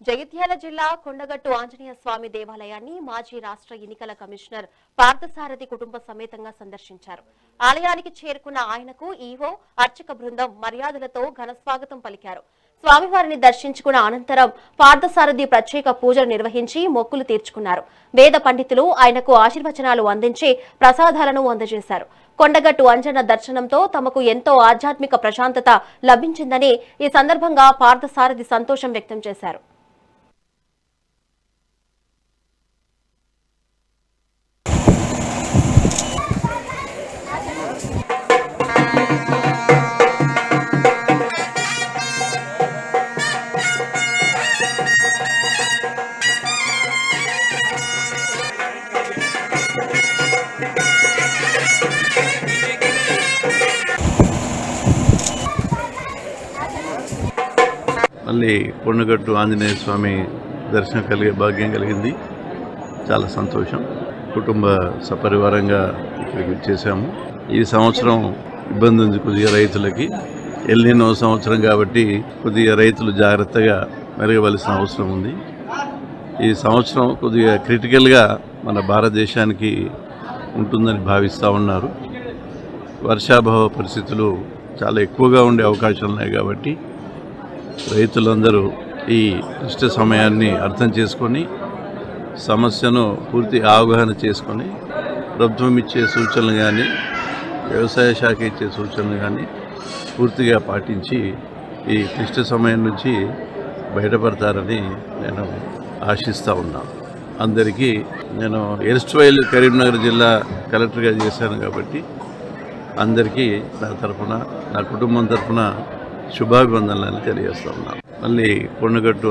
జగిత్యాల జిల్లా కొండగట్టు ఆంజనేయ స్వామి దేవాలయాన్ని మాజీ రాష్ట్ర ఎన్నికల కమిషనర్ పార్థసారథి కుటుంబ సమేతంగా సందర్శించారు. ఆలయానికి చేరుకున్న ఆయనకు ఈవో, అర్చక బృందం మర్యాదలతో ఘన స్వాగతం పలికారు. స్వామివారిని దర్శించుకున్న అనంతరం పార్థసారథి ప్రత్యేక పూజలు నిర్వహించి మొక్కులు తీర్చుకున్నారు. వేద పండితులు ఆయనకు ఆశీర్వచనాలు అందించి ప్రసాదాలను అందజేశారు. కొండగట్టు అంజన్న దర్శనంతో తమకు ఎంతో ఆధ్యాత్మిక ప్రశాంతత లభించిందని ఈ సందర్భంగా పార్థసారథి సంతోషం వ్యక్తం చేశారు. మళ్ళీ కొండగట్టు ఆంజనేయ స్వామి దర్శనం కలిగే భాగ్యం కలిగింది. చాలా సంతోషం. కుటుంబ సపరివారంగా ఇక్కడికి వచ్చేసాము. ఈ సంవత్సరం ఇబ్బంది ఉంది కొద్దిగా రైతులకి. ఎల్నినో సంవత్సరం కాబట్టి కొద్దిగా రైతులు జాగ్రత్తగా మెరగవలసిన అవసరం ఉంది. ఈ సంవత్సరం కొద్దిగా క్రిటికల్గా మన భారతదేశానికి ఉంటుందని భావిస్తూ ఉన్నారు. వర్షాభావ పరిస్థితులు చాలా ఎక్కువగా ఉండే అవకాశాలు ఉన్నాయి కాబట్టి రైతులందరూ ఈ క్లిష్ట సమయాన్ని అర్థం చేసుకొని సమస్యను పూర్తి అవగాహన చేసుకొని ప్రభుత్వం ఇచ్చే సూచనలు కానీ వ్యవసాయ శాఖ ఇచ్చే సూచనలు కానీ పూర్తిగా పాటించి ఈ క్లిష్ట సమయం నుంచి బయటపడతారని నేను ఆశిస్తూ ఉన్నాను. అందరికీ నేను ఎర్స్ట్వైల్ కరీంనగర్ జిల్లా కలెక్టర్గా చేశాను కాబట్టి అందరికీ నా తరఫున, నా కుటుంబం తరఫున శుభాభివందనలు తెలియజేస్తా ఉన్నాను. మళ్ళీ కొండగట్టు